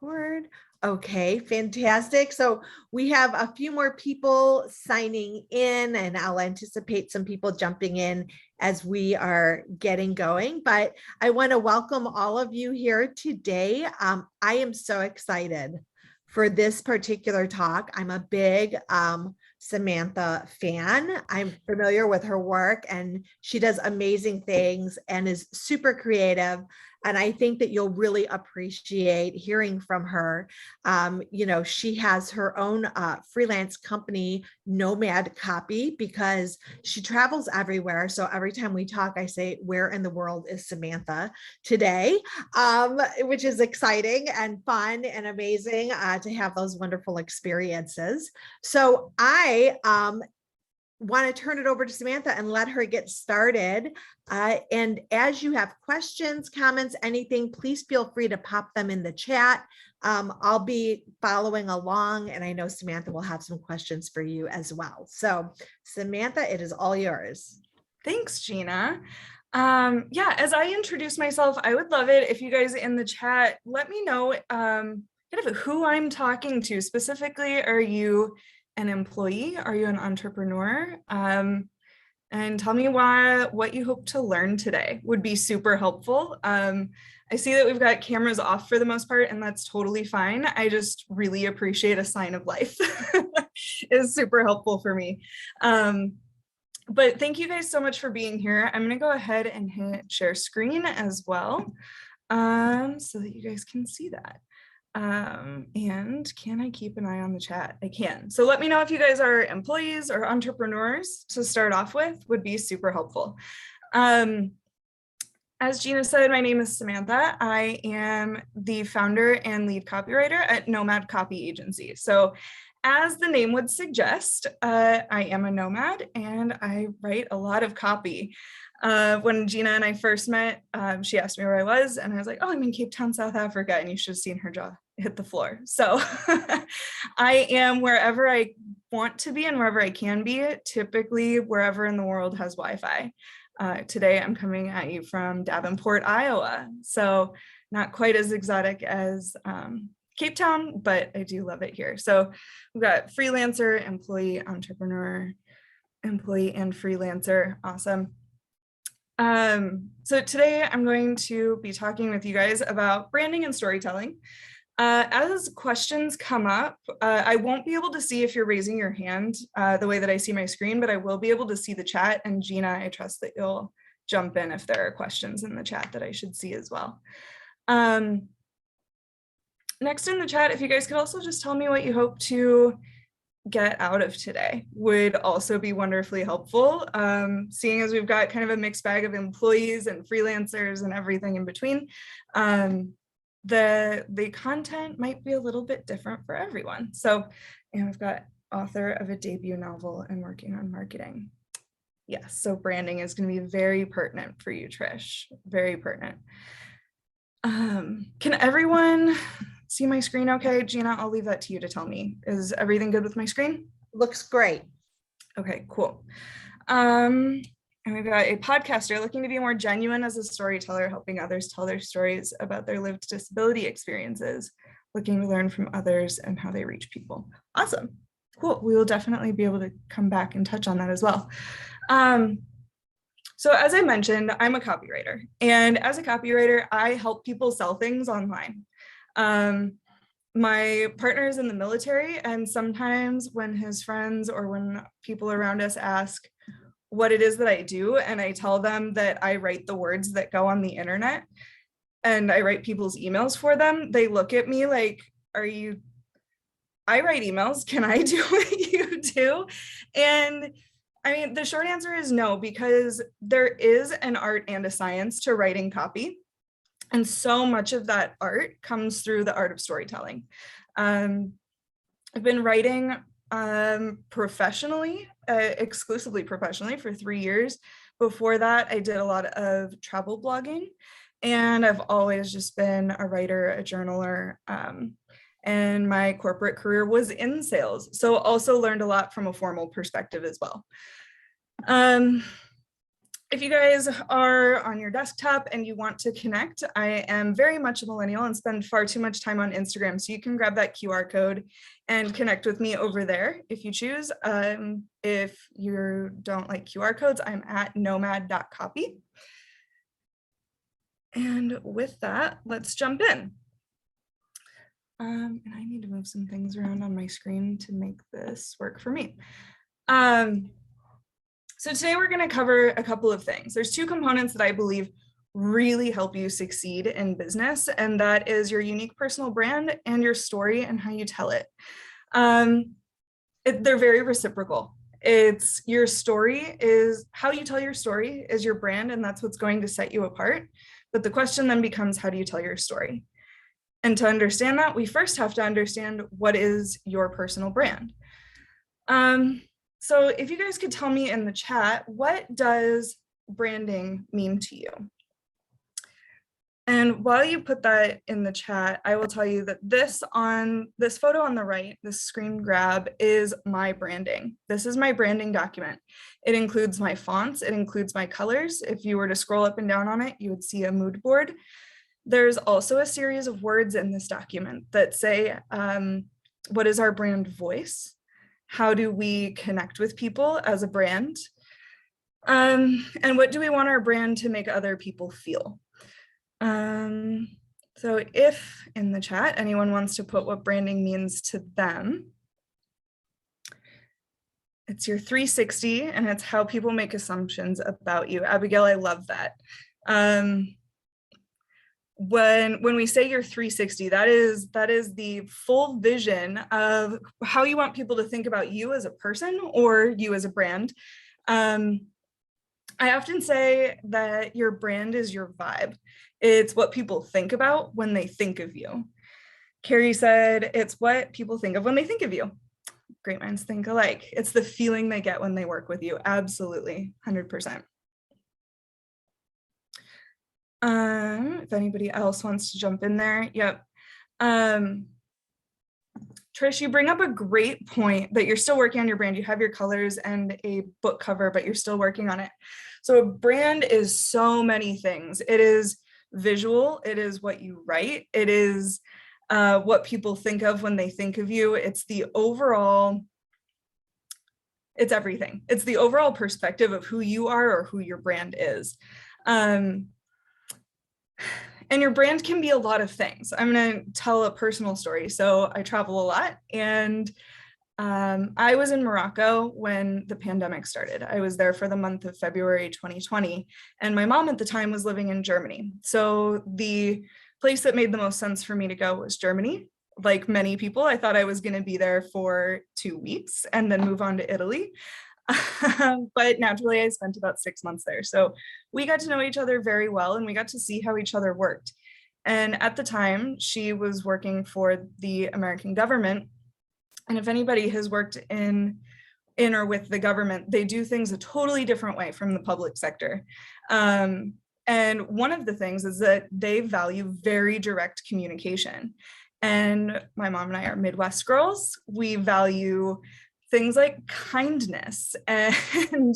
record. Okay, fantastic. So we have a few more people signing in, and I'll anticipate some people jumping in as we are getting going. But I want to welcome all of you here today. I am so excited for this particular talk. I'm a big Samantha fan. I'm familiar with her work, and she does amazing things and is super creative. And I think that you'll really appreciate hearing from her. She has her own freelance company, Nomad Copy, because she travels everywhere. So every time we talk, I say, where in the world is Samantha today? Which is exciting and fun and amazing to have those wonderful experiences. So I want to turn it over to Samantha and let her get started. And as you have questions, comments, anything, please feel free to pop them in the chat. I'll be following along, and I know Samantha will have some questions for you as well. So Samantha, it is all yours. Thanks, Gina. As I introduce myself, I would love it if you guys in the chat let me know kind of who I'm talking to. Specifically, are you an employee? Are you an entrepreneur? And tell me what you hope to learn today would be super helpful. I see that we've got cameras off for the most part, and that's totally fine. I just really appreciate a sign of life. It's super helpful for me. But thank you guys so much for being here. I'm going to go ahead and hit share screen as well, so that you guys can see that. And can I keep an eye on the chat? I can. So let me know if you guys are employees or entrepreneurs to start off with, would be super helpful. As Gina said, my name is Samantha. I am the founder and lead copywriter at Nomad Copy Agency. So as the name would suggest, I am a nomad and I write a lot of copy. When Gina and I first met, she asked me where I was, and I was like, oh, I'm in Cape Town, South Africa, and you should have seen her jaw hit the floor. So I am wherever I want to be and wherever I can be, typically wherever in the world has Wi-Fi. Today, I'm coming at you from Davenport, Iowa. So not quite as exotic as Cape Town, but I do love it here. So we've got freelancer, employee, entrepreneur, employee, and freelancer. Awesome. So today I'm going to be talking with you guys about branding and storytelling. As questions come up, I won't be able to see if you're raising your hand the way that I see my screen, but I will be able to see the chat. And Gina, I trust that you'll jump in if there are questions in the chat that I should see as well. Next in the chat, if you guys could also just tell me what you hope to get out of today would also be wonderfully helpful. Seeing as we've got kind of a mixed bag of employees and freelancers and everything in between, the content might be a little bit different for everyone. So, and we've got author of a debut novel and working on marketing. Yes, so branding is going to be very pertinent for you, Trish, very pertinent. Can everyone see my screen okay? Gina, I'll leave that to you to tell me. Is everything good with my screen? Looks great. Okay, cool. And we've got a podcaster looking to be more genuine as a storyteller, helping others tell their stories about their lived disability experiences, looking to learn from others and how they reach people. Awesome. Cool. We will definitely be able to come back and touch on that as well. So as I mentioned, I'm a copywriter, and as a copywriter, I help people sell things online. My partner is in the military, and sometimes when his friends or when people around us ask what it is that I do, and I tell them that I write the words that go on the internet and I write people's emails for them, they look at me like, I write emails, can I do what you do? And I mean, the short answer is no, because there is an art and a science to writing copy. And so much of that art comes through the art of storytelling. I've been writing professionally, exclusively professionally, for 3 years. Before that, I did a lot of travel blogging, and I've always just been a writer, a journaler, and my corporate career was in sales. So also learned a lot from a formal perspective as well. if you guys are on your desktop and you want to connect, I am very much a millennial and spend far too much time on Instagram. So you can grab that QR code and connect with me over there if you choose. If you don't like QR codes, I'm at nomad.copy. And with that, let's jump in. And I need to move some things around on my screen to make this work for me. So today we're going to cover a couple of things. There's two components that I believe really help you succeed in business, and that is your unique personal brand and your story and how you tell it. They're very reciprocal. It's your story is how you tell your story is your brand, and that's what's going to set you apart. But the question then becomes, how do you tell your story? And to understand that, we first have to understand what is your personal brand. So if you guys could tell me in the chat, what does branding mean to you? And while you put that in the chat, I will tell you that this photo on the right, this screen grab, is my branding. This is my branding document. It includes my fonts, it includes my colors. If you were to scroll up and down on it, you would see a mood board. There's also a series of words in this document that say, what is our brand voice? How do we connect with people as a brand? And what do we want our brand to make other people feel? So if in the chat, anyone wants to put what branding means to them, it's your 360 and it's how people make assumptions about you. Abigail, I love that. When we say you're 360, that is the full vision of how you want people to think about you as a person or you as a brand. I often say that your brand is your vibe. It's what people think about when they think of you. Carrie said, it's what people think of when they think of you. Great minds think alike. It's the feeling they get when they work with you. Absolutely, 100%. If anybody else wants to jump in there, yep. Trish, you bring up a great point that you're still working on your brand. You have your colors and a book cover, but you're still working on it. So a brand is so many things. It is visual. It is what you write. It is what people think of when they think of you. It's the overall, it's everything. It's the overall perspective of who you are or who your brand is. And your brand can be a lot of things. I'm going to tell a personal story. So I travel a lot, and I was in Morocco when the pandemic started. I was there for the month of February 2020, and my mom at the time was living in Germany. So the place that made the most sense for me to go was Germany. Like many people, I thought I was going to be there for 2 weeks and then move on to Italy. But naturally, I spent about 6 months there. So we got to know each other very well, and we got to see how each other worked. And at the time, she was working for the American government. And if anybody has worked in or with the government, they do things a totally different way from the public sector. And one of the things is that they value very direct communication. And my mom and I are Midwest girls. We value things like kindness, and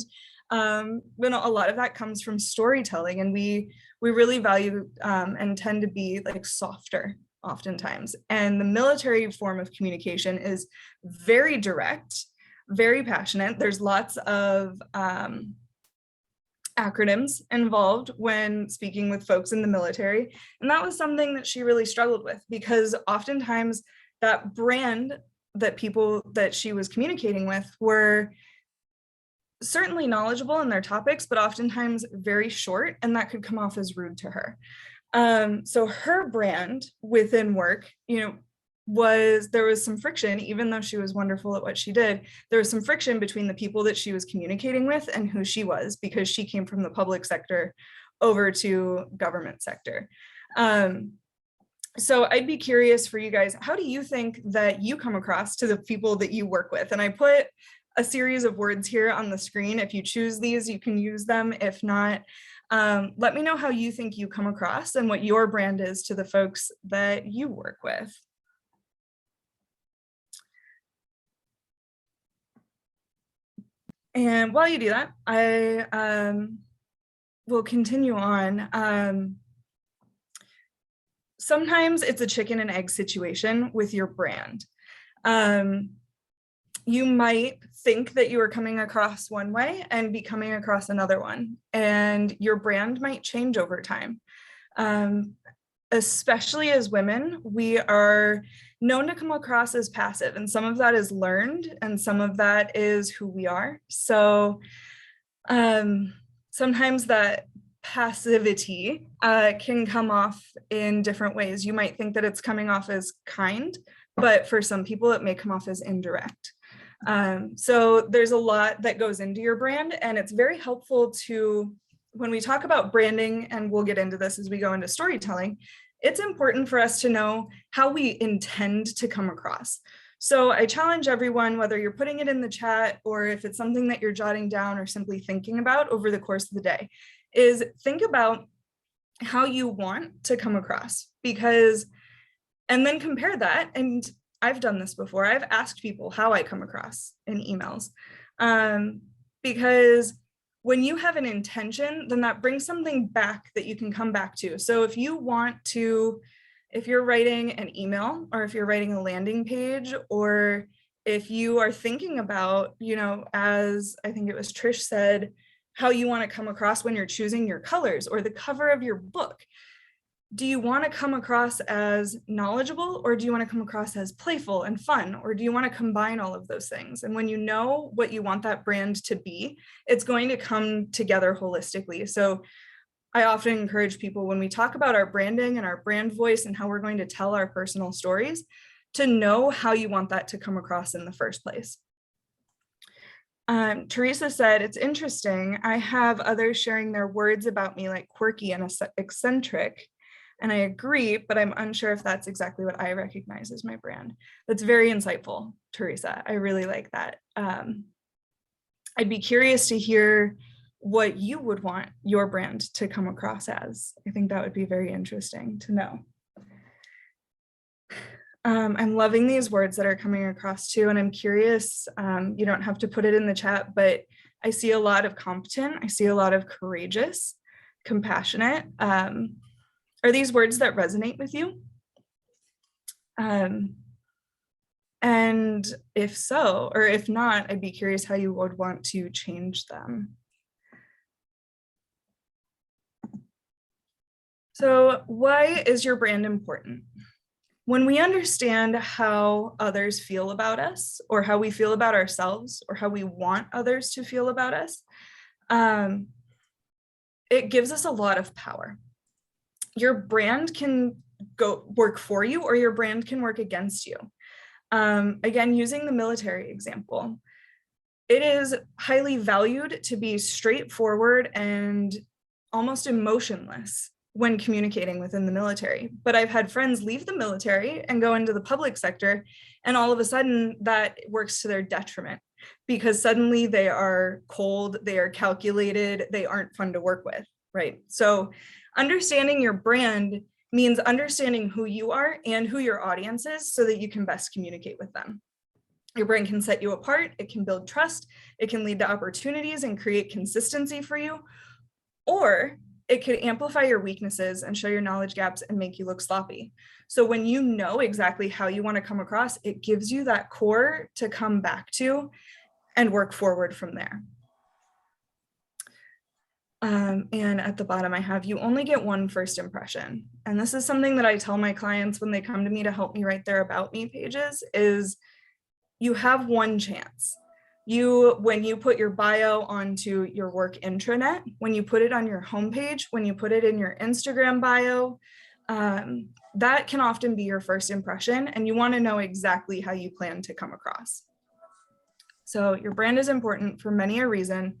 a lot of that comes from storytelling, and we really value and tend to be like softer oftentimes. And the military form of communication is very direct, very passionate. There's lots of acronyms involved when speaking with folks in the military, and that was something that she really struggled with, because oftentimes that brand that people that she was communicating with were certainly knowledgeable in their topics, but oftentimes very short, and that could come off as rude to her. So her brand within work, there was some friction. Even though she was wonderful at what she did, there was some friction between the people that she was communicating with and who she was, because she came from the public sector over to government sector. So I'd be curious for you guys, how do you think that you come across to the people that you work with? And I put a series of words here on the screen. If you choose these, you can use them. If not, let me know how you think you come across and what your brand is to the folks that you work with. And while you do that, we'll continue on. Sometimes it's a chicken and egg situation with your brand. You might think that you are coming across one way and be coming across another one, and your brand might change over time. Especially as women, we are known to come across as passive, and some of that is learned and some of that is who we are. So sometimes that passivity can come off in different ways. You might think that it's coming off as kind, but for some people it may come off as indirect. So there's a lot that goes into your brand, and it's very helpful to, when we talk about branding, and we'll get into this as we go into storytelling, it's important for us to know how we intend to come across. So I challenge everyone, whether you're putting it in the chat or if it's something that you're jotting down or simply thinking about over the course of the day, is think about how you want to come across, because, and then compare that. And I've done this before. I've asked people how I come across in emails, because when you have an intention, then that brings something back that you can come back to. So if you want to, if you're writing an email, or if you're writing a landing page, or if you are thinking about, you know, as I think it was Trish said, how you want to come across when you're choosing your colors or the cover of your book, do you want to come across as knowledgeable, or do you want to come across as playful and fun, or do you want to combine all of those things? And when you know what you want that brand to be, it's going to come together holistically. So I often encourage people, when we talk about our branding and our brand voice and how we're going to tell our personal stories, to know how you want that to come across in the first place. Teresa said, it's interesting. I have others sharing their words about me like quirky and eccentric. And I agree, but I'm unsure if that's exactly what I recognize as my brand. That's very insightful, Teresa. I really like that. I'd be curious to hear what you would want your brand to come across as. I think that would be very interesting to know. I'm loving these words that are coming across too, and I'm curious, you don't have to put it in the chat, but I see a lot of competent, I see a lot of courageous, compassionate. Are these words that resonate with you? And if so, or if not, I'd be curious how you would want to change them. So why is your brand important? When we understand how others feel about us, or how we feel about ourselves, or how we want others to feel about us, it gives us a lot of power. Your brand can go work for you, or your brand can work against you. Again, using the military example, it is highly valued to be straightforward and almost emotionless when communicating within the military. But I've had friends leave the military and go into the public sector, and all of a sudden that works to their detriment, because suddenly they are cold, they are calculated, they aren't fun to work with, right? So understanding your brand means understanding who you are and who your audience is, so that you can best communicate with them. Your brand can set you apart, it can build trust, it can lead to opportunities and create consistency for you, or it could amplify your weaknesses and show your knowledge gaps and make you look sloppy. So when you know exactly how you want to come across, it gives you that core to come back to and work forward from there. And at the bottom I have, you only get one first impression. And this is something that I tell my clients when they come to me to help me write their about me pages, is you have one chance. When you put your bio onto your work intranet, when you put it on your homepage, when you put it in your Instagram bio, that can often be your first impression, and you want to know exactly how you plan to come across. So your brand is important for many a reason.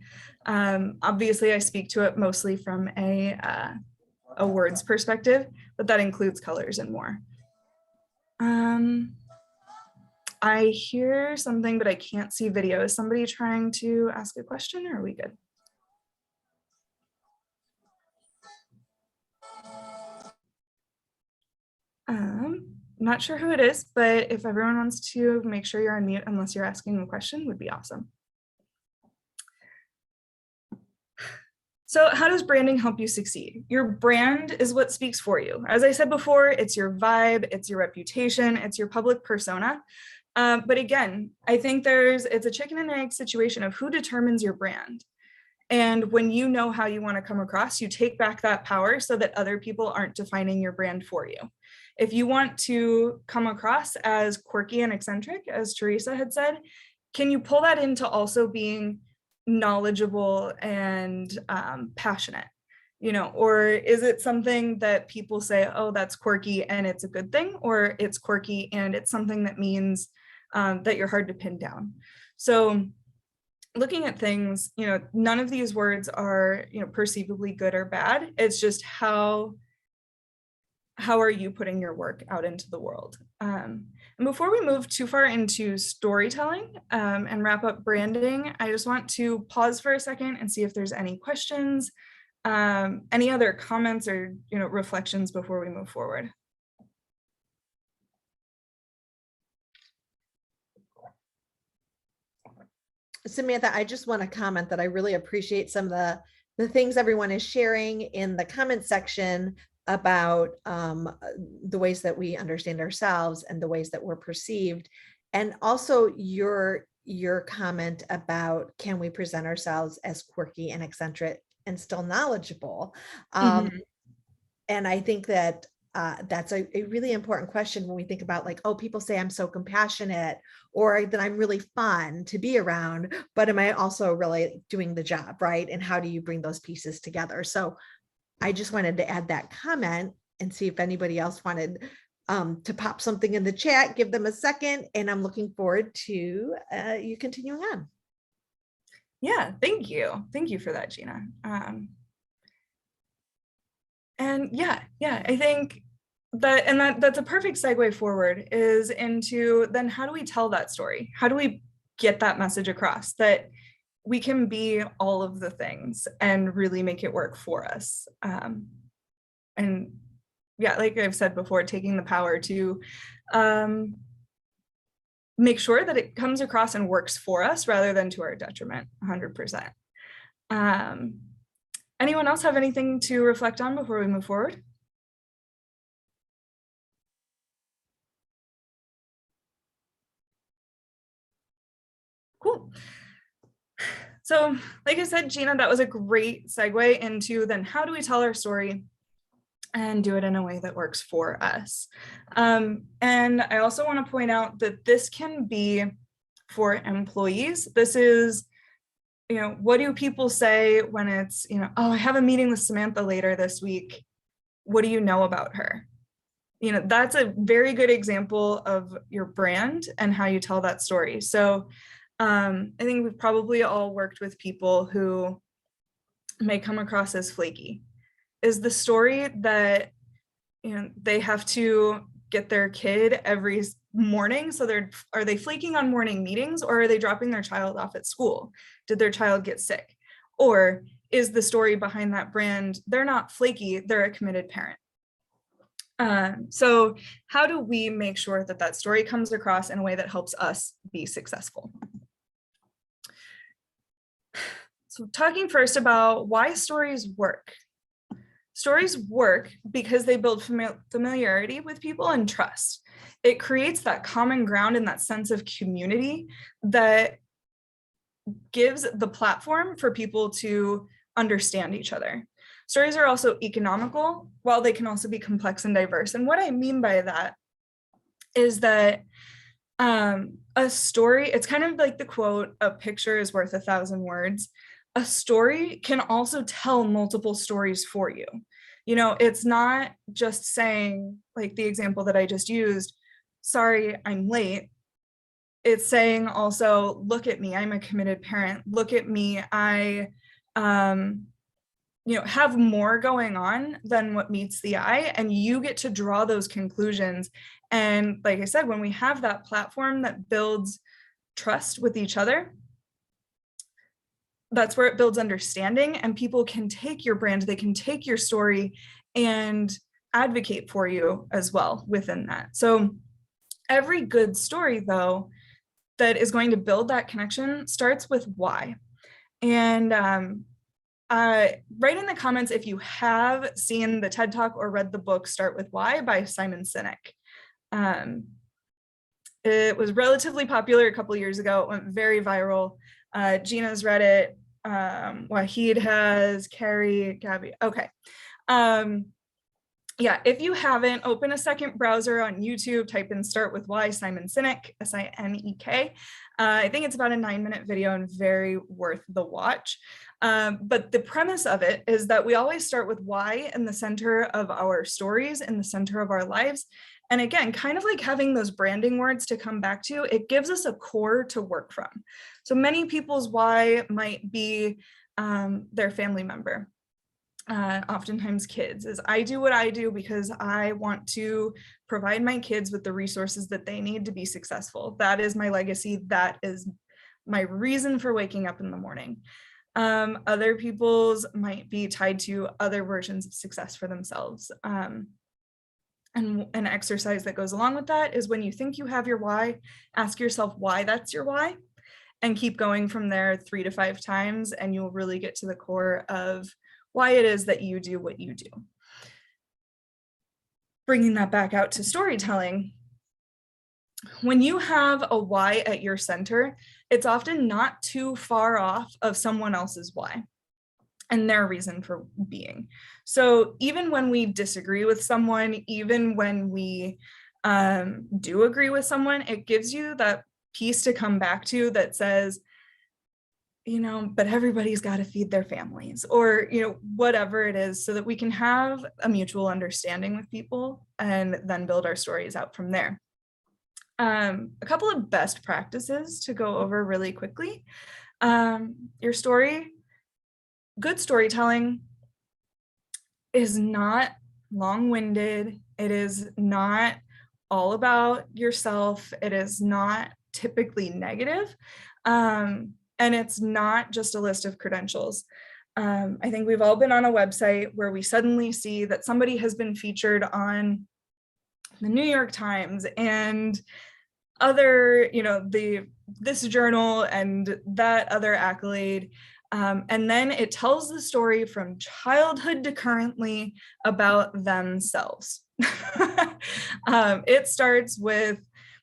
Obviously, I speak to it mostly from a words perspective, but that includes colors and more. I hear something, but I can't see video. Is somebody trying to ask a question, or are we good? Not sure who it is, but if everyone wants to make sure you're on mute unless you're asking a question, would be awesome. So how does branding help you succeed? Your brand is what speaks for you. As I said before, it's your vibe, it's your reputation, it's your public persona. But again, I think it's a chicken and egg situation of who determines your brand. And when you know how you want to come across, you take back that power so that other people aren't defining your brand for you. If you want to come across as quirky and eccentric, as Teresa had said, can you pull that into also being knowledgeable and passionate? Or is it something that people say, oh, that's quirky and it's a good thing, or it's quirky and it's something that means that you're hard to pin down? So looking at things, none of these words are, perceivably good or bad. It's just how are you putting your work out into the world? And before we move too far into storytelling and wrap up branding, I just want to pause for a second and see if there's any questions, any other comments or reflections before we move forward. Samantha, I just want to comment that I really appreciate some of the things everyone is sharing in the comment section about the ways that we understand ourselves and the ways that we're perceived. And also your comment about, can we present ourselves as quirky and eccentric and still knowledgeable? And I think that that's a really important question when we think about, like, oh, people say I'm so compassionate, or that I'm really fun to be around, but am I also really doing the job, right? And how do you bring those pieces together? So I just wanted to add that comment and see if anybody else wanted to pop something in the chat, give them a second, and I'm looking forward to you continuing on. Yeah, thank you. Thank you for that, Gina. And yeah, I think that's a perfect segue forward, is into then how do we tell that story? How do we get that message across that we can be all of the things and really make it work for us? And yeah, like I've said before, taking the power to make sure that it comes across and works for us rather than to our detriment, 100%. Anyone else have anything to reflect on before we move forward? Cool. So like I said, Gina, that was a great segue into then how do we tell our story and do it in a way that works for us. And I also want to point out that this can be for employees. This is, what do people say when it's, oh, I have a meeting with Samantha later this week. What do you know about her? That's a very good example of your brand and how you tell that story. So I think we've probably all worked with people who may come across as flaky. Is the story that they have to get their kid every morning? So are they flaking on morning meetings, or are they dropping their child off at school? Did their child get sick? Or is the story behind that brand, they're not flaky, they're a committed parent? So how do we make sure that that story comes across in a way that helps us be successful? So talking first about why stories work. Stories work because they build familiarity with people and trust. It creates that common ground and that sense of community that gives the platform for people to understand each other. Stories are also economical, while they can also be complex and diverse. And what I mean by that is that a story, it's kind of like the quote, a picture is worth 1,000 words. A story can also tell multiple stories for you. It's not just saying, like the example that I just used, sorry, I'm late. It's saying also, look at me, I'm a committed parent. Look at me, I have more going on than what meets the eye, and you get to draw those conclusions. And like I said, when we have that platform that builds trust with each other, that's where it builds understanding, and people can take your brand, they can take your story and advocate for you as well within that. So every good story, though, that is going to build that connection starts with why. And write in the comments if you have seen the TED Talk or read the book Start With Why by Simon Sinek. It was relatively popular a couple years ago. It went very viral. Gina's read it. Wahid has, Carrie, Gabby. Okay. Yeah, if you haven't, open a second browser on YouTube, type in Start With Why, Simon Sinek, S-I-N-E-K. I think it's about a 9-minute video and very worth the watch. But the premise of it is that we always start with why in the center of our stories, in the center of our lives. And again, kind of like having those branding words to come back to, it gives us a core to work from. So many people's why might be their family member. Oftentimes kids, is I do what I do because I want to provide my kids with the resources that they need to be successful. That is my legacy. That is my reason for waking up in the morning. Other people's might be tied to other versions of success for themselves. And an exercise that goes along with that is when you think you have your why, ask yourself why that's your why, and keep going from there 3 to 5 times, and you'll really get to the core of why it is that you do what you do. Bringing that back out to storytelling, when you have a why at your center, it's often not too far off of someone else's why and their reason for being. So even when we disagree with someone, even when we do agree with someone, it gives you that piece to come back to that says, you know, but everybody's got to feed their families, or, you know, whatever it is, so that we can have a mutual understanding with people and then build our stories out from there. A couple of best practices to go over really quickly. Your story, good storytelling is not long-winded. It is not all about yourself. It is not typically negative. And it's not just a list of credentials. I think we've all been on a website where we suddenly see that somebody has been featured on the New York Times and other, you know, this journal and that other accolade. And then it tells the story from childhood to currently about themselves. It starts with,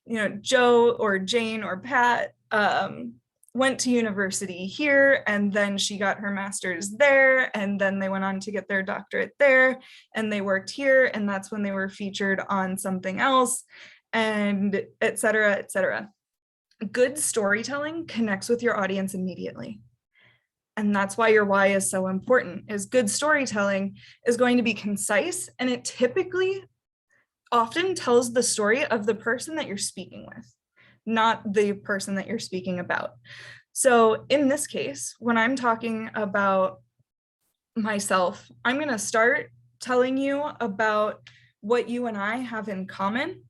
you know, Joe or Jane or Pat went to university here, and then she got her master's there, and then they went on to get their doctorate there, and they worked here, and that's when they were featured on something else, and et cetera, et cetera. Good storytelling connects with your audience immediately. And that's why your why is so important, is good storytelling is going to be concise, and it typically often tells the story of the person that you're speaking with, not the person that you're speaking about. So in this case, when I'm talking about myself, I'm going to start telling you about what you and I have in common,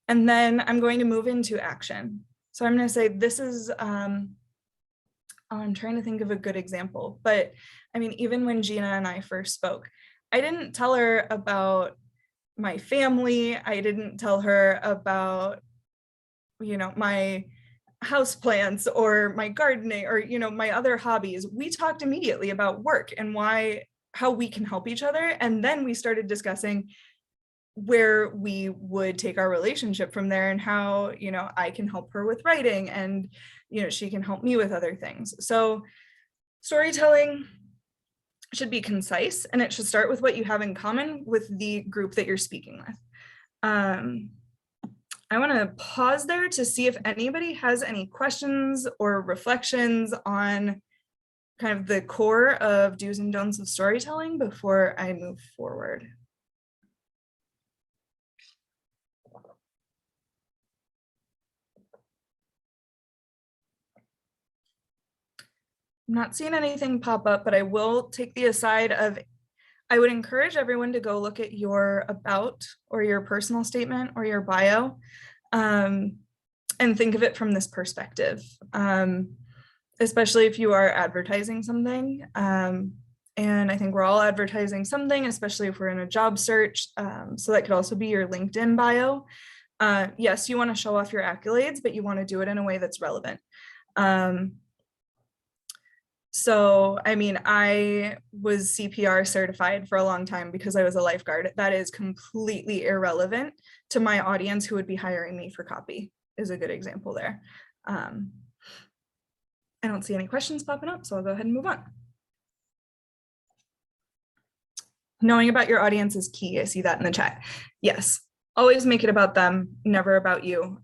and then I'm going to move into action. So I'm going to say, this is, I'm trying to think of a good example, but I mean, even when Gina and I first spoke, I didn't tell her about my family. I didn't tell her about, you know, my house plants or my gardening or, you know, my other hobbies. We talked immediately about work and how we can help each other. And then we started discussing where we would take our relationship from there, and how, you know, I can help her with writing, and, you know, she can help me with other things. So storytelling should be concise, and it should start with what you have in common with the group that you're speaking with. I want to pause there to see if anybody has any questions or reflections on kind of the core of do's and don'ts of storytelling before I move forward. I'm not seeing anything pop up, but I will take the aside of, I would encourage everyone to go look at your about or your personal statement or your bio, and think of it from this perspective, especially if you are advertising something. And I think we're all advertising something, especially if we're in a job search. So that could also be your LinkedIn bio. Yes, you want to show off your accolades, but you want to do it in a way that's relevant. So, I mean, I was CPR certified for a long time because I was a lifeguard. That is completely irrelevant to my audience who would be hiring me for copy, is a good example there. I don't see any questions popping up, so I'll go ahead and move on. Knowing about your audience is key. I see that in the chat. Yes, always make it about them, never about you.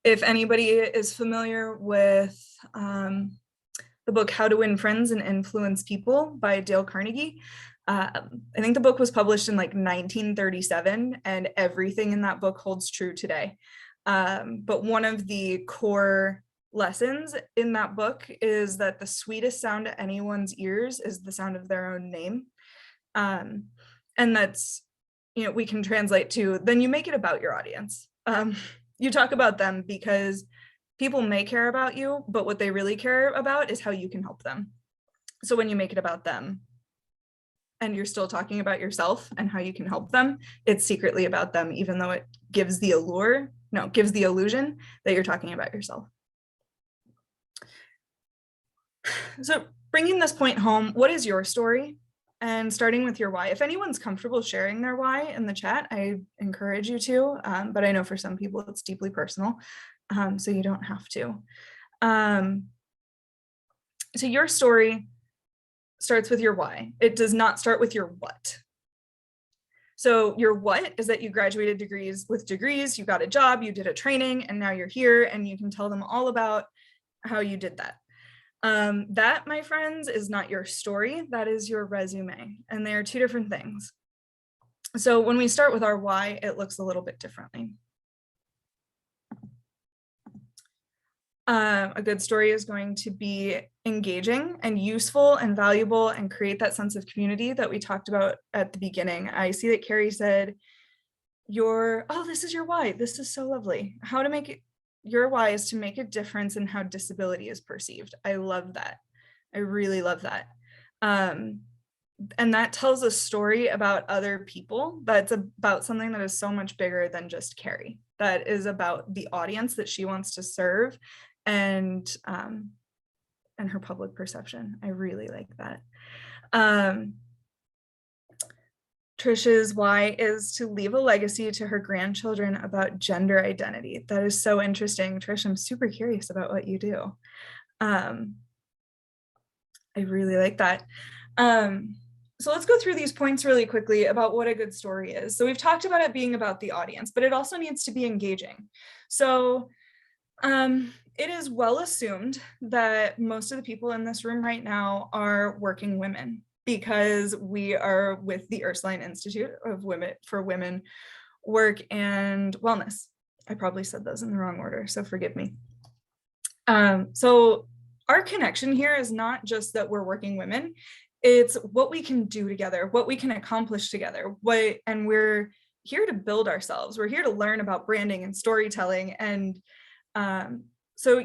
If anybody is familiar with the book How to Win Friends and Influence People by Dale Carnegie, I think the book was published in like 1937, and everything in that book holds true today. But one of the core lessons in that book is that the sweetest sound to anyone's ears is the sound of their own name. And that's, you know, we can translate to, then you make it about your audience. You talk about them because people may care about you, but what they really care about is how you can help them. So when you make it about them and you're still talking about yourself and how you can help them, it's secretly about them, even though it gives the illusion that you're talking about yourself. So bringing this point home, what is your story? And starting with your why. If anyone's comfortable sharing their why in the chat, I encourage you to, but I know for some people it's deeply personal, so you don't have to. So your story starts with your why. It does not start with your what. So your what is that you graduated with degrees, you got a job, you did a training, and now you're here and you can tell them all about how you did that. That, my friends, is not your story. That is your resume, and they are two different things. So when we start with our why, it looks a little bit differently. A good story is going to be engaging and useful and valuable and create that sense of community that we talked about at the beginning. I see that Carrie said, this is your why. This is so lovely. How to make it. Your why is to make a difference in how disability is perceived. I love that. I really love that. And that tells a story about other people. That's about something that is so much bigger than just Carrie. That is about the audience that she wants to serve and her public perception. I really like that. Trisha's why is to leave a legacy to her grandchildren about gender identity. That is so interesting. Trish, I'm super curious about what you do. I really like that. So let's go through these points really quickly about what a good story is. So we've talked about it being about the audience, but it also needs to be engaging. So it is well assumed that most of the people in this room right now are working women, because we are with the Ursuline Institute of Women for Women Work and Wellness. I probably said those in the wrong order, so forgive me. So our connection here is not just that we're working women, it's what we can do together, what we can accomplish together, and we're here to build ourselves. We're here to learn about branding and storytelling. And so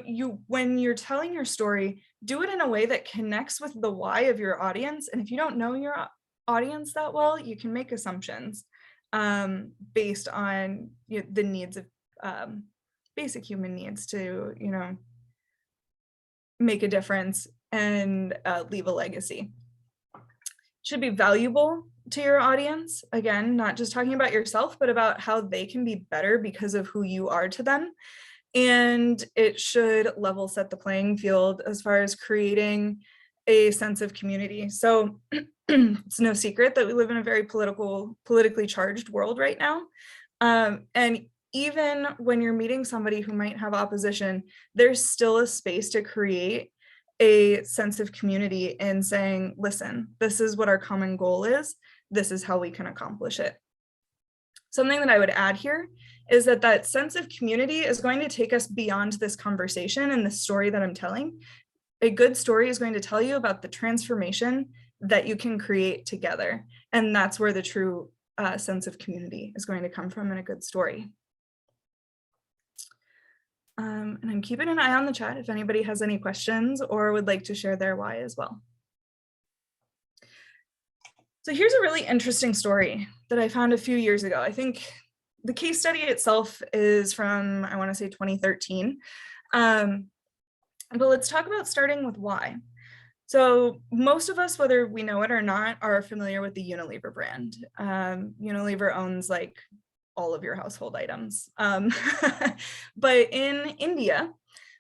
when you're telling your story, do it in a way that connects with the why of your audience. And if you don't know your audience that well, you can make assumptions based on the needs of basic human needs to, make a difference and leave a legacy. Should be valuable to your audience. Again, not just talking about yourself, but about how they can be better because of who you are to them. And it should level set the playing field as far as creating a sense of community. So it's no secret that we live in a very politically charged world right now. And even when you're meeting somebody who might have opposition, there's still a space to create a sense of community in saying, listen, this is what our common goal is. This is how we can accomplish it. Something that I would add here is that sense of community is going to take us beyond this conversation and the story that I'm telling. A good story is going to tell you about the transformation that you can create together. And that's where the true sense of community is going to come from in a good story. And I'm keeping an eye on the chat if anybody has any questions or would like to share their why as well. So here's a really interesting story that I found a few years ago. I think the case study itself is from, I want to say 2013. But let's talk about starting with why. So most of us, whether we know it or not, are familiar with the Unilever brand. Unilever owns like all of your household items. But in India,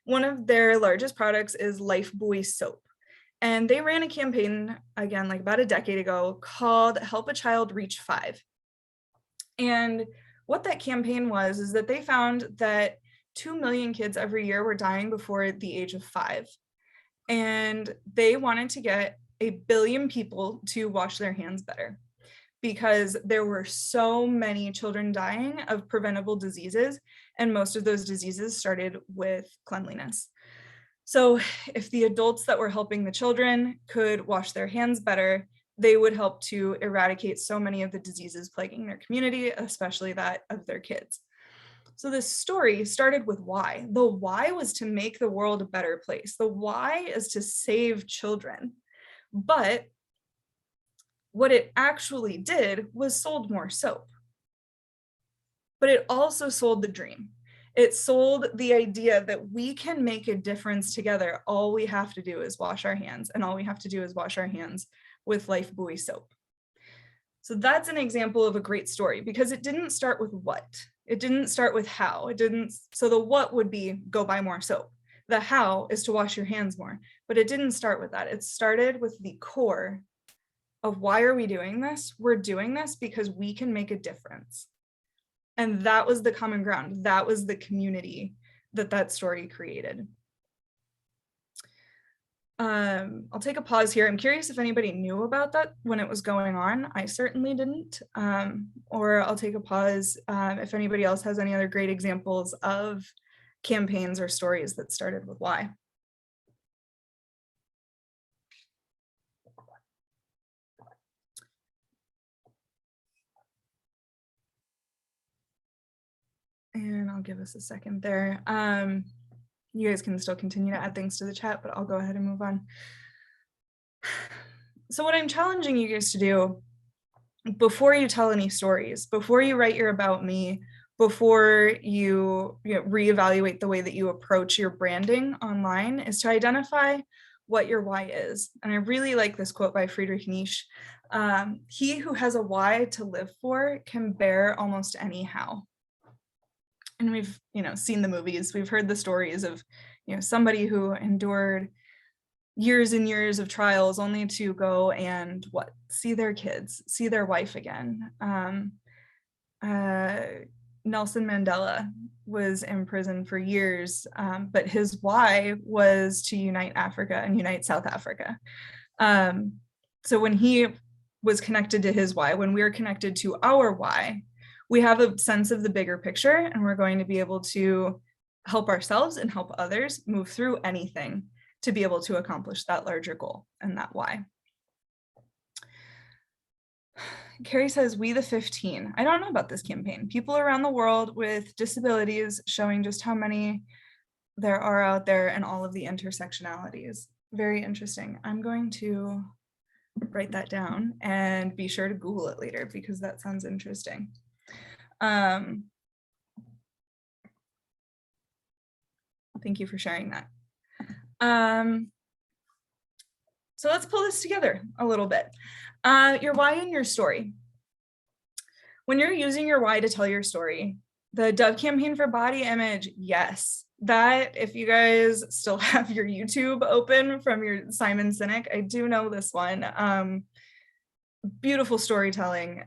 one of their largest products is Lifebuoy soap. And they ran a campaign, again, like about a decade ago, called Help a Child Reach 5. And what that campaign was is that they found that 2 million kids every year were dying before the age of 5. And they wanted to get 1 billion people to wash their hands better, because there were so many children dying of preventable diseases, and most of those diseases started with cleanliness. So if the adults that were helping the children could wash their hands better, they would help to eradicate so many of the diseases plaguing their community, especially that of their kids. So this story started with why. The why was to make the world a better place. The why is to save children. But what it actually did was sold more soap. But it also sold the dream. It sold the idea that we can make a difference together. All we have to do is wash our hands, and all we have to do is wash our hands with Lifebuoy soap. So that's an example of a great story, because it didn't start with what. It didn't start with how. So the what would be go buy more soap. The how is to wash your hands more, but it didn't start with that. It started with the core of why are we doing this? We're doing this because we can make a difference. And that was the common ground. That was the community that story created. I'll take a pause here. I'm curious if anybody knew about that when it was going on. I certainly didn't. Or I'll take a pause if anybody else has any other great examples of campaigns or stories that started with why. And I'll give us a second there. You guys can still continue to add things to the chat, but I'll go ahead and move on. So what I'm challenging you guys to do before you tell any stories, before you write your about me, before you reevaluate the way that you approach your branding online, is to identify what your why is. And I really like this quote by Friedrich Nietzsche. He who has a why to live for can bear almost any how. And we've, seen the movies, we've heard the stories of, somebody who endured years and years of trials only to go and see their kids, see their wife again. Nelson Mandela was in prison for years, but his why was to unite Africa and unite South Africa. So when he was connected to his why, when we are connected to our why, we have a sense of the bigger picture, and we're going to be able to help ourselves and help others move through anything to be able to accomplish that larger goal and that why. Carrie says, we the 15. I don't know about this campaign. People around the world with disabilities, showing just how many there are out there and all of the intersectionalities. Very interesting. I'm going to write that down and be sure to Google it later, because that sounds interesting. Thank you for sharing that. So let's pull this together a little bit. Your why and your story. When you're using your why to tell your story, the Dove campaign for body image, yes, that, if you guys still have your YouTube open from your Simon Sinek, I do know this one. Beautiful storytelling.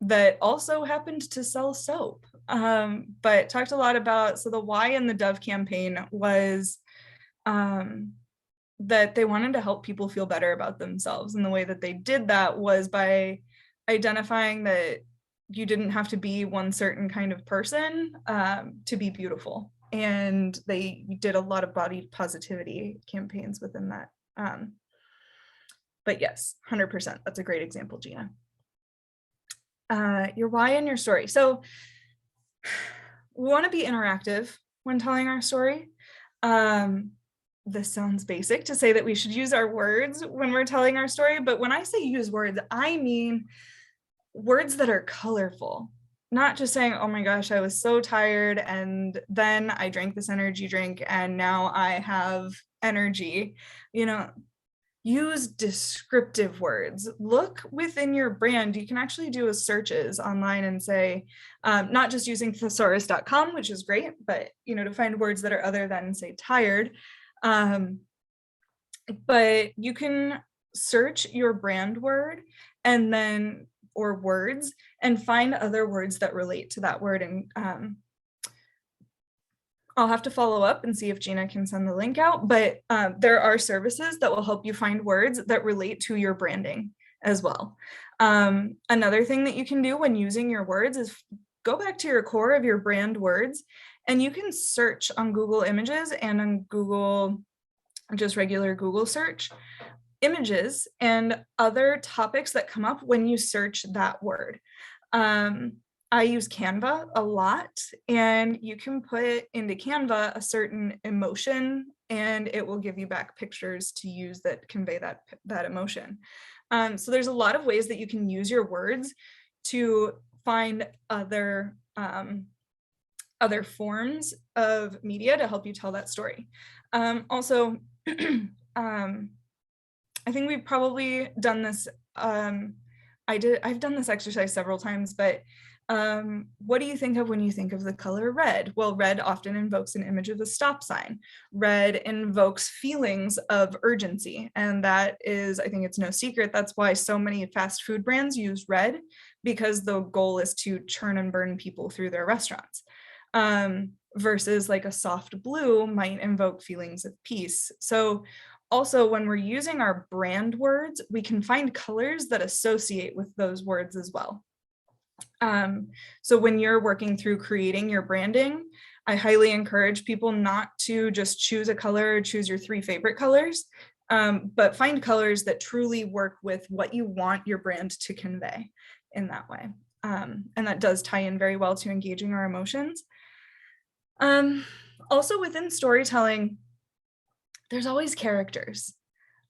That also happened to sell soap, but talked a lot about, so the why in the Dove campaign was that they wanted to help people feel better about themselves. And the way that they did that was by identifying that you didn't have to be one certain kind of person to be beautiful. And they did a lot of body positivity campaigns within that. But yes, 100%, that's a great example, Gina. Your why and your story. So we want to be interactive when telling our story. This sounds basic to say that we should use our words when we're telling our story, but when I say use words, I mean words that are colorful, not just saying, oh my gosh, I was so tired and then I drank this energy drink and now I have energy, you know, use descriptive words. Look within your brand. You can actually do a searches online and say, not just using thesaurus.com, which is great, but, you know, to find words that are other than, say, tired. But you can search your brand word and then, or words, and find other words that relate to that word. And I'll have to follow up and see if Gina can send the link out, but there are services that will help you find words that relate to your branding as well. Another thing that you can do when using your words is go back to your core of your brand words, and you can search on Google Images and on Google, just regular Google search, images and other topics that come up when you search that word. I use Canva a lot, and you can put into Canva a certain emotion and it will give you back pictures to use that convey that emotion. So there's a lot of ways that you can use your words to find other forms of media to help you tell that story. Also, I think we've probably done this. I've done this exercise several times, but what do you think of when you think of the color red? Well, red often invokes an image of a stop sign. Red invokes feelings of urgency. And that is, I think it's no secret, that's why so many fast food brands use red, because the goal is to churn and burn people through their restaurants. Versus like a soft blue might invoke feelings of peace. So also, when we're using our brand words, we can find colors that associate with those words as well. So when you're working through creating your branding, I highly encourage people not to just choose a color or choose your 3 favorite colors, but find colors that truly work with what you want your brand to convey in that way. And that does tie in very well to engaging our emotions. Also within storytelling, there's always characters.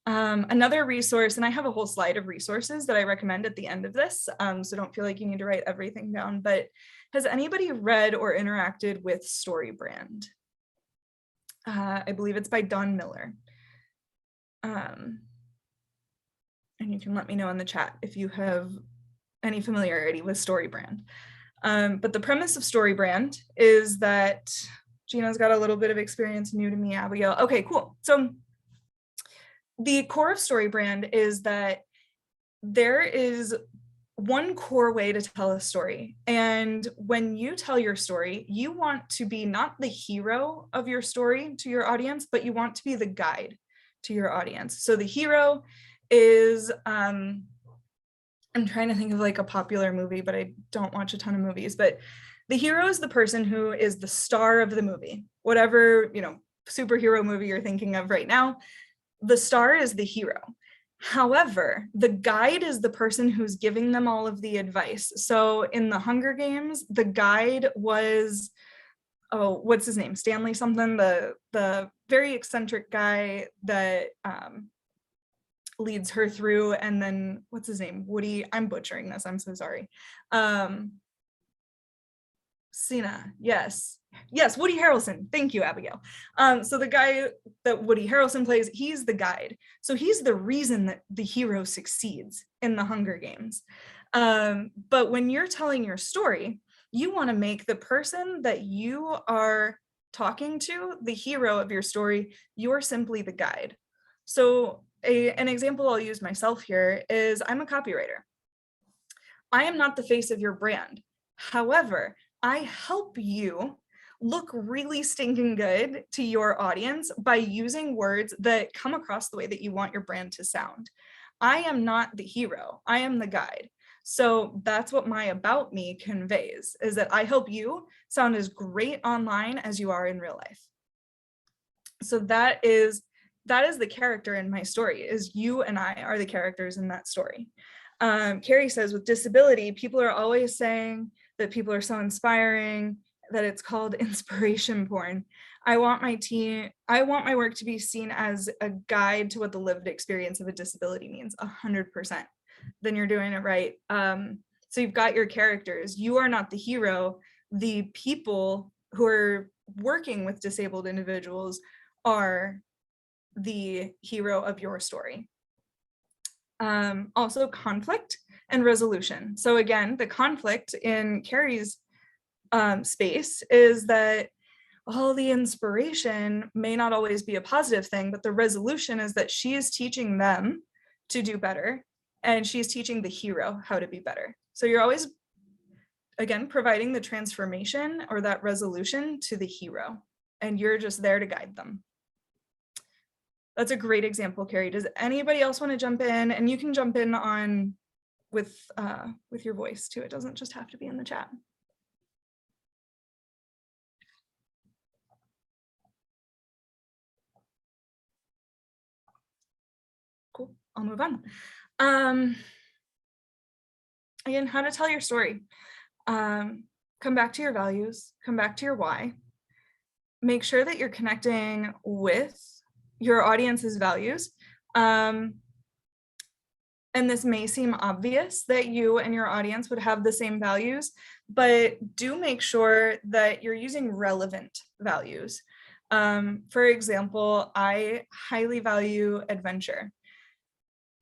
Another resource, and I have a whole slide of resources that I recommend at the end of this, so don't feel like you need to write everything down, but has anybody read or interacted with StoryBrand? I believe it's by Don Miller. And you can let me know in the chat if you have any familiarity with StoryBrand. But the premise of StoryBrand is that Gina's got a little bit of experience, new to me, Abigail. Okay, cool. So the core of StoryBrand is that there is one core way to tell a story. And when you tell your story, you want to be not the hero of your story to your audience, but you want to be the guide to your audience. So the hero is, I'm trying to think of like a popular movie, but I don't watch a ton of movies, but the hero is the person who is the star of the movie, whatever, you know, superhero movie you're thinking of right now, the star is the hero. However, the guide is the person who's giving them all of the advice. So in the Hunger Games, the guide was, oh, what's his name? Stanley something, the very eccentric guy that leads her through, and then what's his name? Woody, I'm butchering this, I'm so sorry. Cena, yes, Woody Harrelson. Thank you, Abigail. So the guy that Woody Harrelson plays, he's the guide. So he's the reason that the hero succeeds in the Hunger Games. But when you're telling your story, you want to make the person that you are talking to the hero of your story. You're simply the guide. So an example I'll use myself here is I'm a copywriter. I am not the face of your brand. However, I help you look really stinking good to your audience by using words that come across the way that you want your brand to sound. I am not the hero, I am the guide. So that's what my about me conveys, is that I help you sound as great online as you are in real life. So that is the character in my story, is you and I are the characters in that story. Carrie says, with disability, people are always saying that people are so inspiring, that it's called inspiration porn. I want my work to be seen as a guide to what the lived experience of a disability means, 100%. Then you're doing it right. So you've got your characters. You are not the hero. The people who are working with disabled individuals are the hero of your story. Also conflict and resolution. So again, the conflict in Carrie's space is that all the inspiration may not always be a positive thing, but the resolution is that she is teaching them to do better, and she's teaching the hero how to be better. So you're always, again, providing the transformation or that resolution to the hero, and you're just there to guide them. That's a great example, Carrie. Does anybody else want to jump in? And you can jump in on with your voice too. It doesn't just have to be in the chat. Cool, I'll move on. Again, how to tell your story. Come back to your values, come back to your why. Make sure that you're connecting with your audience's values. And this may seem obvious that you and your audience would have the same values, but do make sure that you're using relevant values. For example, I highly value adventure.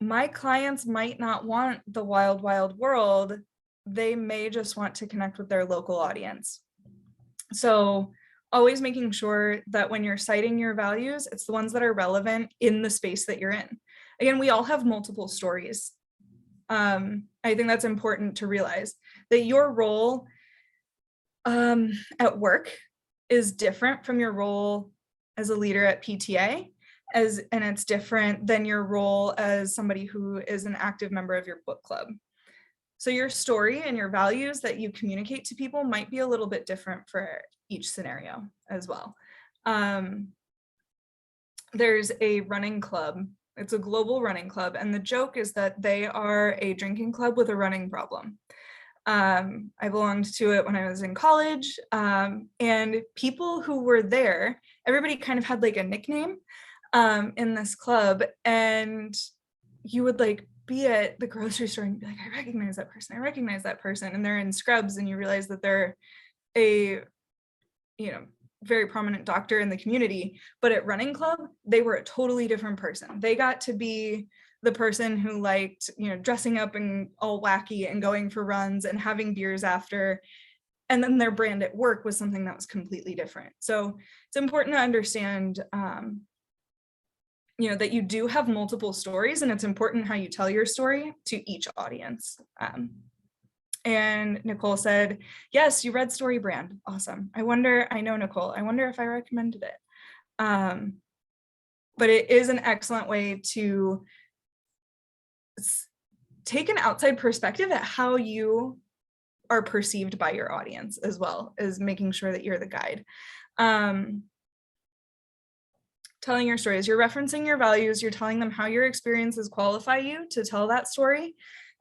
My clients might not want the wild, wild world. They may just want to connect with their local audience. So always making sure that when you're citing your values, it's the ones that are relevant in the space that you're in. Again, we all have multiple stories. I think that's important to realize that your role at work is different from your role as a leader at PTA, and it's different than your role as somebody who is an active member of your book club. So your story and your values that you communicate to people might be a little bit different for each scenario as well. There's a running club. It's a global running club, and the joke is that they are a drinking club with a running problem. I belonged to it when I was in college, and people who were there, everybody kind of had like a nickname in this club, and you would like be at the grocery store and be like, I recognize that person, and they're in scrubs, and you realize that they're a, very prominent doctor in the community, but at running club, they were a totally different person. They got to be the person who liked, dressing up and all wacky and going for runs and having beers after. And then their brand at work was something that was completely different. So it's important to understand, that you do have multiple stories, and it's important how you tell your story to each audience. And Nicole said, yes, you read StoryBrand. Awesome. I know Nicole, I wonder if I recommended it. But it is an excellent way to take an outside perspective at how you are perceived by your audience, as well as making sure that you're the guide. Telling your stories, you're referencing your values, you're telling them how your experiences qualify you to tell that story,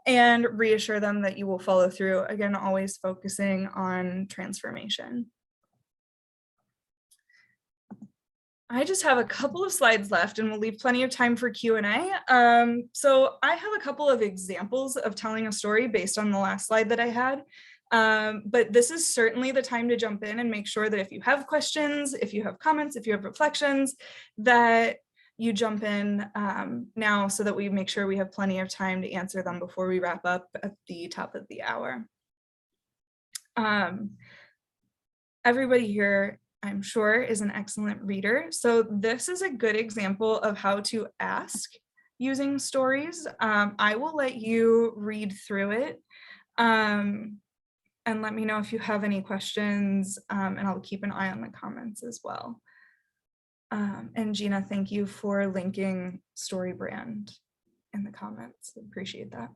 and reassure them that you will follow through. Again, always focusing on transformation. I just have a couple of slides left, and we'll leave plenty of time for Q&A. So I have a couple of examples of telling a story based on the last slide that I had. But this is certainly the time to jump in and make sure that if you have questions, if you have comments, if you have reflections, that you jump in now, so that we make sure we have plenty of time to answer them before we wrap up at the top of the hour. Everybody here, I'm sure, is an excellent reader. So this is a good example of how to ask using stories. I will let you read through it. And let me know if you have any questions, and I'll keep an eye on the comments as well. And Gina, thank you for linking StoryBrand in the comments. Appreciate that.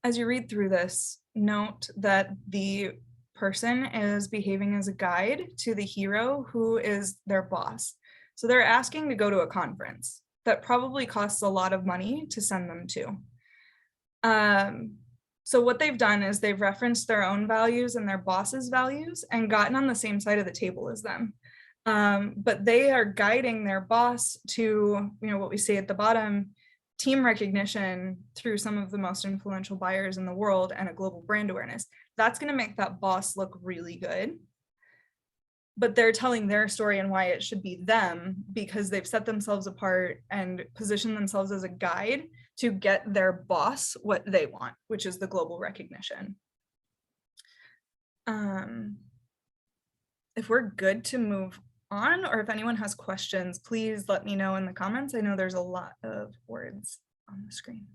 As you read through this, note that the person is behaving as a guide to the hero, who is their boss. So they're asking to go to a conference that probably costs a lot of money to send them to. So what they've done is they've referenced their own values and their boss's values and gotten on the same side of the table as them. But they are guiding their boss to, what we say at the bottom, team recognition through some of the most influential buyers in the world and a global brand awareness. That's going to make that boss look really good. But they're telling their story and why it should be them, because they've set themselves apart and positioned themselves as a guide to get their boss what they want, which is the global recognition. If we're good to move on, or if anyone has questions, please let me know in the comments. I know there's a lot of words on the screen.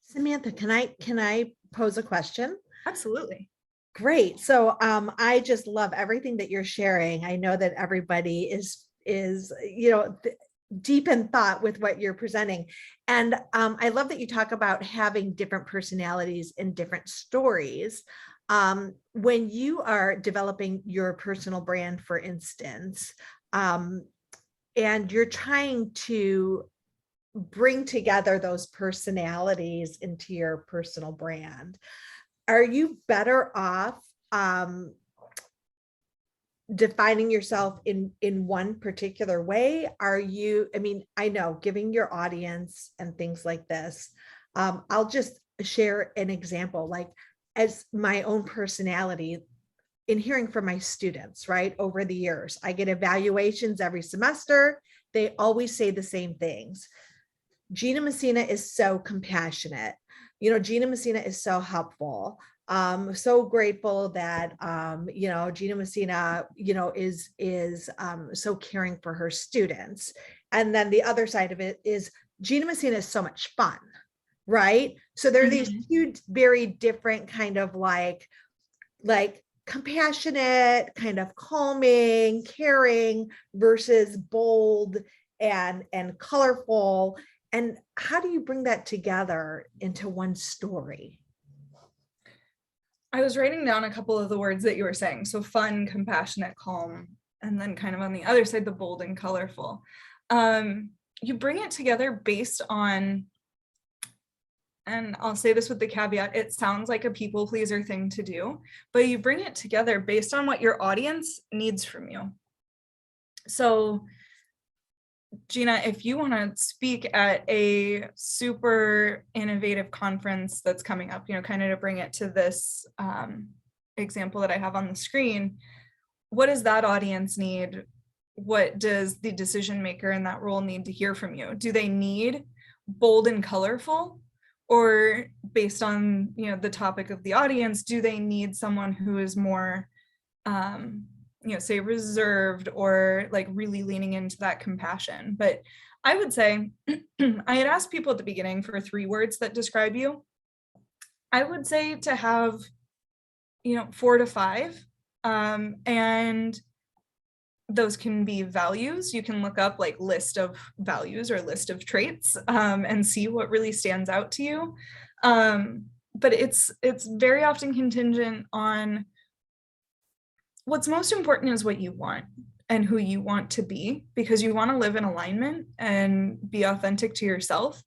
Samantha, can I pose a question? Absolutely. Great. So I just love everything that you're sharing. I know that everybody is deep in thought with what you're presenting. And I love that you talk about having different personalities and different stories. When you are developing your personal brand, for instance, and you're trying to bring together those personalities into your personal brand, are you better off defining yourself in one particular way? I know giving your audience and things like this, I'll just share an example, like as my own personality in hearing from my students, right? Over the years, I get evaluations every semester. They always say the same things. Gina Messina is so compassionate. Gina Messina is so helpful. So grateful that, Gina Messina, is so caring for her students. And then the other side of it is Gina Messina is so much fun, right? So there are these two very different kind of like compassionate, kind of calming, caring versus bold and colorful. And how do you bring that together into one story? I was writing down a couple of the words that you were saying. So fun, compassionate, calm, and then kind of on the other side, the bold and colorful. You bring it together based on, and I'll say this with the caveat, it sounds like a people pleaser thing to do, but you bring it together based on what your audience needs from you. So Gina, if you want to speak at a super innovative conference that's coming up, kind of to bring it to this example that I have on the screen, what does that audience need? What does the decision maker in that role need to hear from you? Do they need bold and colorful? Or based on, the topic of the audience, do they need someone who is more say reserved or like really leaning into that compassion? But I would say I had asked people at the beginning for 3 words that describe you. I would say to have 4 to 5, and those can be values. You can look up like list of values or list of traits and see what really stands out to you. But it's very often contingent on what's most important is what you want and who you want to be, because you want to live in alignment and be authentic to yourself.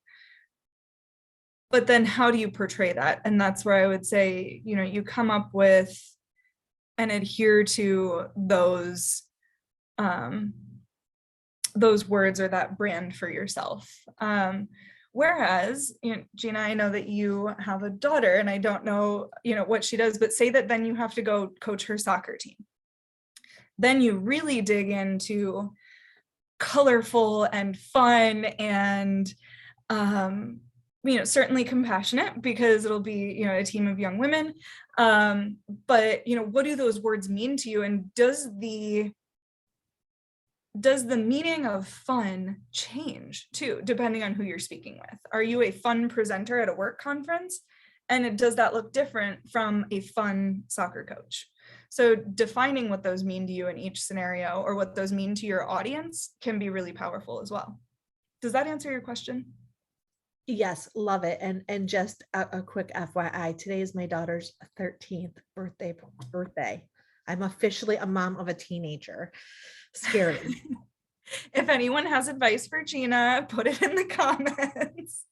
But then how do you portray that? And that's where I would say, you come up with and adhere to those words or that brand for yourself. Whereas, Gina, I know that you have a daughter and I don't know, what she does, but say that then you have to go coach her soccer team. Then you really dig into colorful and fun and, certainly compassionate, because it'll be, a team of young women. But, what do those words mean to you? And does the meaning of fun change too, depending on who you're speaking with? Are you a fun presenter at a work conference? And does that look different from a fun soccer coach? So defining what those mean to you in each scenario, or what those mean to your audience, can be really powerful as well. Does that answer your question? Yes, love it. And just a quick FYI, today is my daughter's 13th birthday. I'm officially a mom of a teenager. Scary. If anyone has advice for Gina, put it in the comments.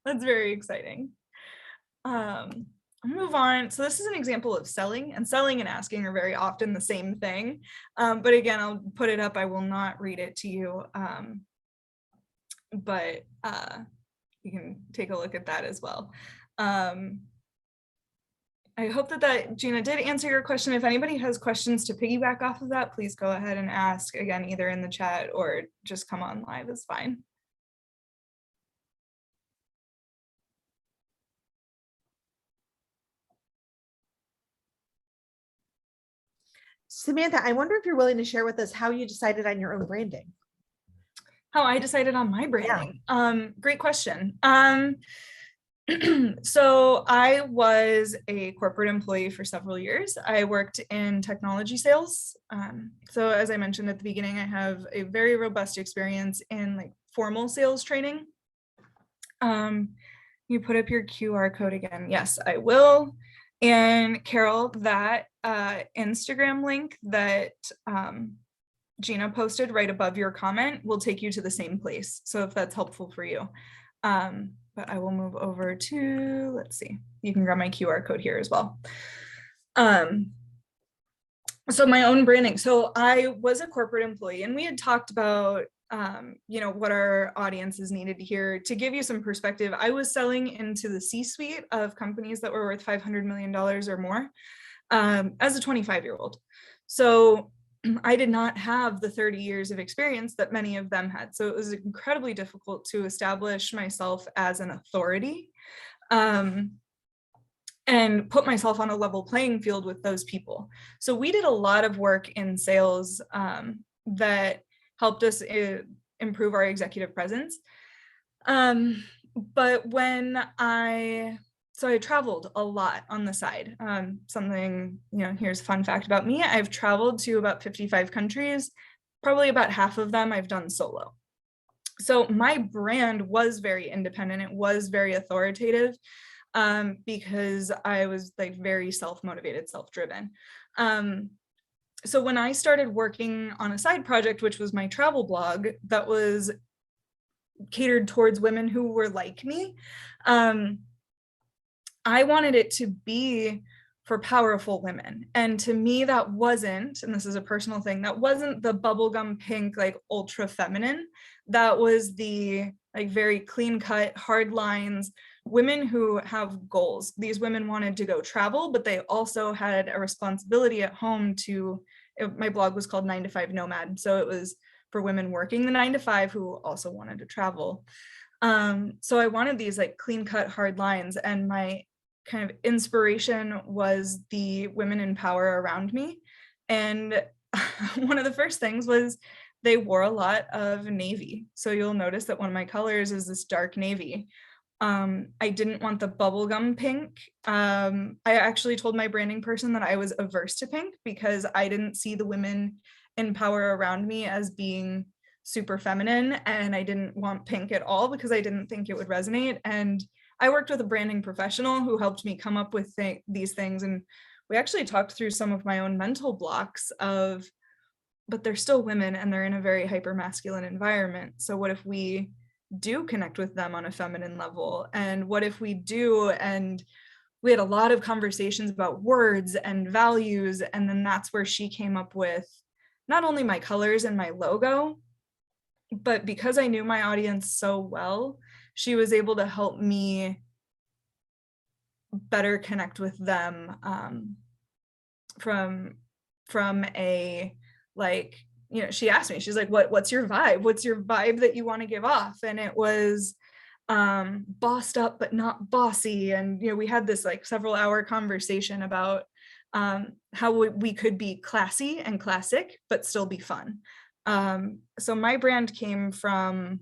That's very exciting. I'll move on. So this is an example of selling, and selling and asking are very often the same thing. But again, I'll put it up. I will not read it to you. But you can take a look at that as well. I hope that Gina did answer your question. If anybody has questions to piggyback off of that, please go ahead and ask again, either in the chat or just come on live is fine. Samantha, I wonder if you're willing to share with us how you decided on your own branding. How I decided on my branding. Great question. So I was a corporate employee for several years. I worked in technology sales. So as I mentioned at the beginning, I have a very robust experience in like formal sales training. You put up your QR code again. Yes, I will. And Carol, that Instagram link that Gina posted right above your comment will take you to the same place. So if that's helpful for you. But I will move over to, let's see, you can grab my QR code here as well. So my own branding. So I was a corporate employee, and we had talked about, you know, what our audiences needed to hear. To give you some perspective, I was selling into the C-suite of companies that were worth $500 million or more as a 25-year-old. So I did not have the 30 years of experience that many of them had. So it was incredibly difficult to establish myself as an authority and put myself on a level playing field with those people. So we did a lot of work in sales that helped us improve our executive presence. But when I traveled a lot on the side. Something, you know, here's a fun fact about me. I've traveled to about 55 countries. Probably about half of them I've done solo. So my brand was very independent. It was very authoritative because I was like very self-motivated, self-driven. So when I started working on a side project, which was my travel blog, that was catered towards women who were like me, I wanted it to be for powerful women. And to me, that wasn't, and this is a personal thing, that wasn't the bubblegum pink, like ultra feminine. That was the like very clean cut, hard lines, women who have goals. These women wanted to go travel, but they also had a responsibility at home to, my blog was called 9 to 5 Nomad. So it was for women working the 9 to 5 who also wanted to travel. So I wanted these like clean cut, hard lines, and my kind of inspiration was the women in power around me. And one of the first things was they wore a lot of navy. So you'll notice that one of my colors is this dark navy. I didn't want the bubblegum pink. I actually told my branding person that I was averse to pink because I didn't see the women in power around me as being super feminine, and I didn't want pink at all because I didn't think it would resonate. And I worked with a branding professional who helped me come up with these things. And we actually talked through some of my own mental blocks of, but they're still women and they're in a very hyper masculine environment. So what if we do connect with them on a feminine level? And what if we do? And we had a lot of conversations about words and values. And then that's where she came up with not only my colors and my logo, but because I knew my audience so well, she was able to help me better connect with them from a, like, you know, she asked me, she's like, what's your vibe? What's your vibe that you want to give off? And it was bossed up, but not bossy. And, you know, we had this like several hour conversation about how we could be classy and classic, but still be fun. So my brand came from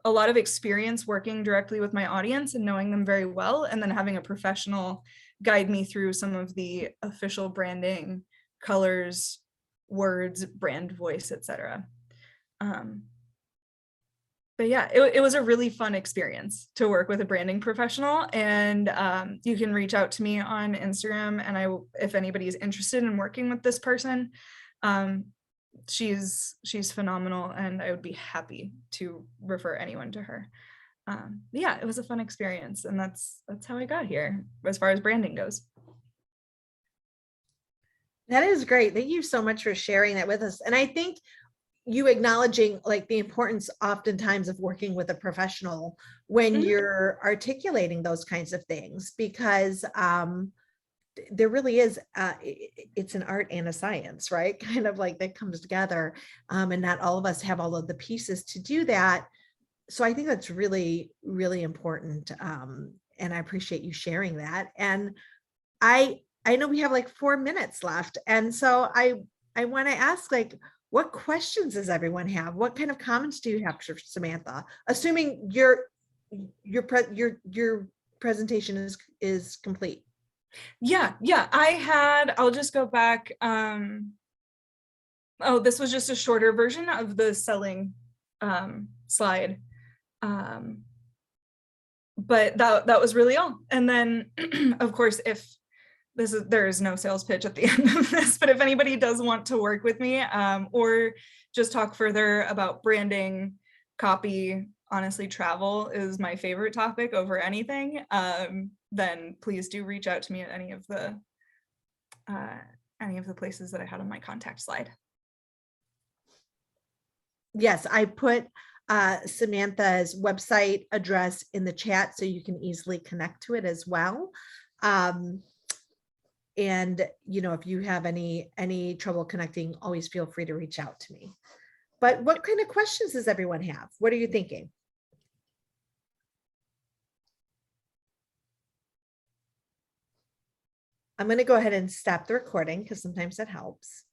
a lot of experience working directly with my audience and knowing them very well, and then having a professional guide me through some of the official branding, colors, words, brand voice, etc. But yeah, it was a really fun experience to work with a branding professional. And you can reach out to me on Instagram, and if anybody's interested in working with this person, she's phenomenal, and I would be happy to refer anyone to her. Yeah, it was a fun experience, and that's how I got here as far as branding goes. That is great. Thank you so much for sharing that with us. And I think you acknowledging like the importance oftentimes of working with a professional when Mhm. you're articulating those kinds of things, because there really is it's an art and a science, right? Kind of like that comes together. And not all of us have all of the pieces to do that. So I think that's really, really important. And I appreciate you sharing that. And I know we have like 4 minutes left. And so I want to ask, like, what questions does everyone have? What kind of comments do you have for Samantha? Assuming your presentation is complete. Yeah, I'll just go back. Oh, this was just a shorter version of the selling slide. But that was really all. And then of course, if there is no sales pitch at the end of this, but if anybody does want to work with me, or just talk further about branding, copy, honestly, travel is my favorite topic over anything, then please do reach out to me at any of the places that I had on my contact slide. Yes, I put Samantha's website address in the chat so you can easily connect to it as well. And if you have any trouble connecting, always feel free to reach out to me. But what kind of questions does everyone have? What are you thinking? I'm going to go ahead and stop the recording because sometimes that helps.